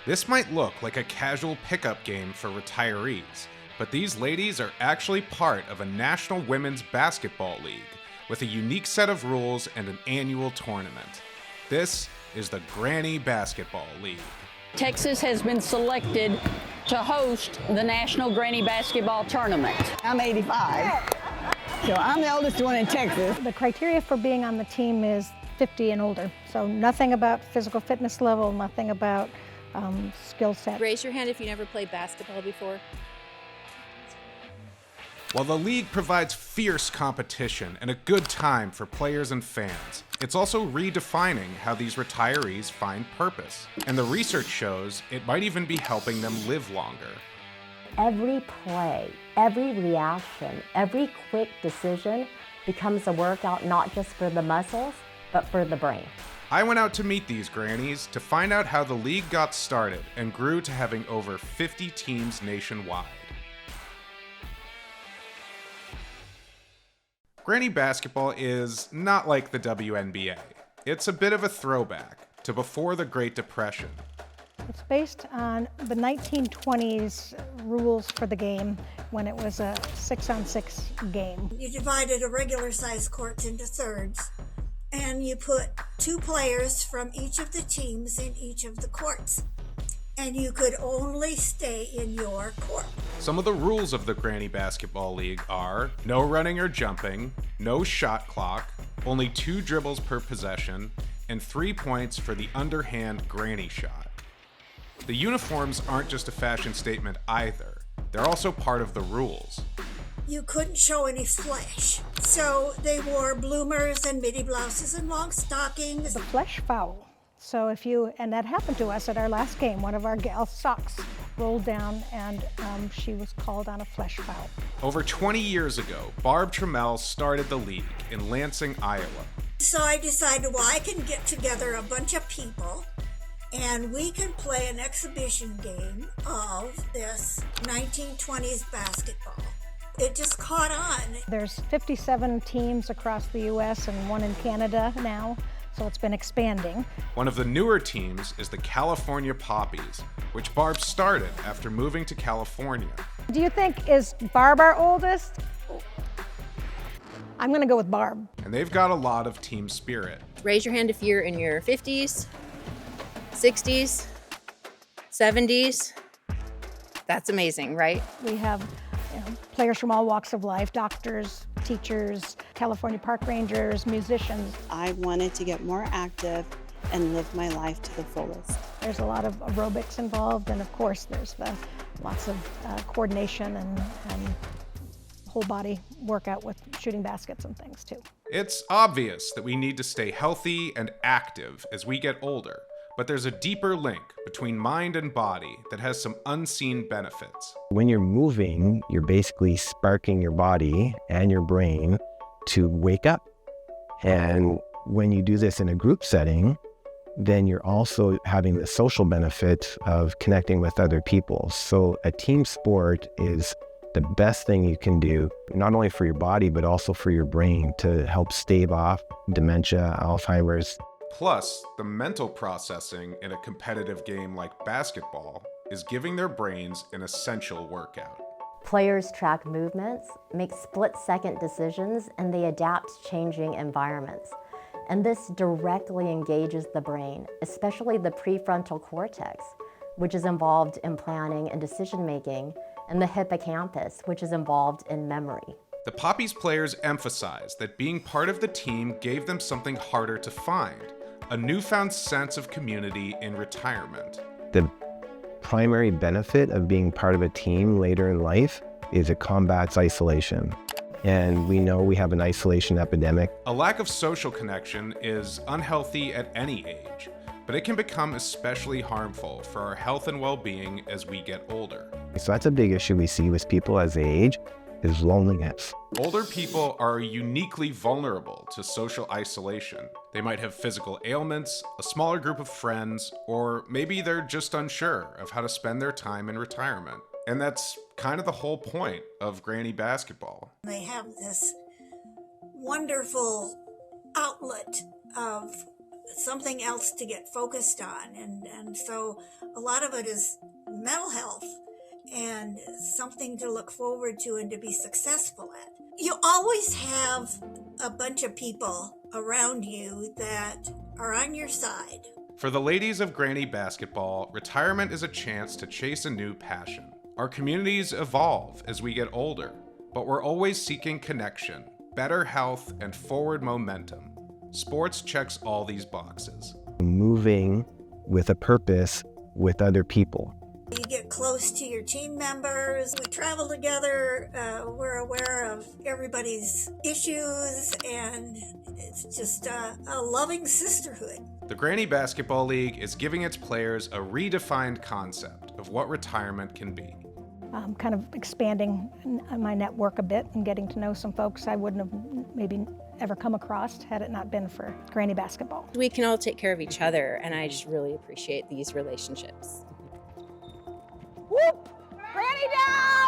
This might look like a casual pickup game for retirees, but these ladies are actually part of a National Women's Basketball League with a unique set of rules and an annual tournament. This is the Granny Basketball League. Texas has been selected to host the National Granny Basketball Tournament. I'm 85, so I'm the oldest one in Texas. The criteria for being on the team is 50 and older, so nothing about physical fitness level, nothing about skill set. Raise your hand if you never played basketball before. While the league provides fierce competition and a good time for players and fans, it's also redefining how these retirees find purpose. And the research shows it might even be helping them live longer. Every play, every reaction, every quick decision becomes a workout not just for the muscles, but for the brain. I went out to meet these grannies to find out how the league got started and grew to having over 50 teams nationwide. Granny basketball is not like the WNBA. It's a bit of a throwback to before the Great Depression. It's based on the 1920s rules for the game when it was a 6-on-6 game. You divided a regular size court into thirds, and you put 2 players from each of the teams in each of the courts. And you could only stay in your court. Some of the rules of the Granny Basketball League are no running or jumping, no shot clock, only 2 dribbles per possession, and 3 points for the underhand granny shot. The uniforms aren't just a fashion statement either. They're also part of the rules. You couldn't show any flesh, so they wore bloomers and midi blouses and long stockings. The flesh foul. So and that happened to us at our last game. One of our gals' socks rolled down and she was called on a flesh foul. Over 20 years ago, Barb Trammell started the league in Lansing, Iowa. So I decided, well, I can get together a bunch of people and we can play an exhibition game of this 1920s basketball. It just caught on. There's 57 teams across the U.S. and 1 in Canada now. So it's been expanding. One of the newer teams is the California Poppies, which Barb started after moving to California. Do you think, is Barb our oldest? I'm gonna go with Barb. And they've got a lot of team spirit. Raise your hand if you're in your 50s, 60s, 70s. That's amazing, right? We have players from all walks of life, doctors, teachers, California park rangers, musicians. I wanted to get more active and live my life to the fullest. There's a lot of aerobics involved, and of course there's lots of coordination and whole body workout with shooting baskets and things too. It's obvious that we need to stay healthy and active as we get older, but there's a deeper link between mind and body that has some unseen benefits. When you're moving, you're basically sparking your body and your brain to wake up. And when you do this in a group setting, then you're also having the social benefit of connecting with other people. So a team sport is the best thing you can do, not only for your body, but also for your brain to help stave off dementia, Alzheimer's. Plus, the mental processing in a competitive game like basketball is giving their brains an essential workout. Players track movements, make split-second decisions, and they adapt to changing environments. And this directly engages the brain, especially the prefrontal cortex, which is involved in planning and decision-making, and the hippocampus, which is involved in memory. The Poppies players emphasize that being part of the team gave them something harder to find, a newfound sense of community in retirement. The primary benefit of being part of a team later in life is it combats isolation. And we know we have an isolation epidemic. A lack of social connection is unhealthy at any age, but it can become especially harmful for our health and well-being as we get older. So that's a big issue we see with people as they age, is loneliness. Older people are uniquely vulnerable to social isolation. They might have physical ailments, a smaller group of friends, or maybe they're just unsure of how to spend their time in retirement. And that's kind of the whole point of Granny Basketball. They have this wonderful outlet of something else to get focused on. And so a lot of it is mental health and something to look forward to and to be successful at. You always have a bunch of people around you that are on your side. For the ladies of Granny Basketball, retirement is a chance to chase a new passion. Our communities evolve as we get older, but we're always seeking connection, better health, and forward momentum. Sports checks all these boxes. Moving with a purpose with other people. You get close to your team members. We travel together. We're aware of everybody's issues, and it's just a loving sisterhood. The Granny Basketball League is giving its players a redefined concept of what retirement can be. Kind of expanding my network a bit and getting to know some folks I wouldn't have maybe ever come across had it not been for Granny Basketball. We can all take care of each other, and I just really appreciate these relationships. Whoop! Granny down!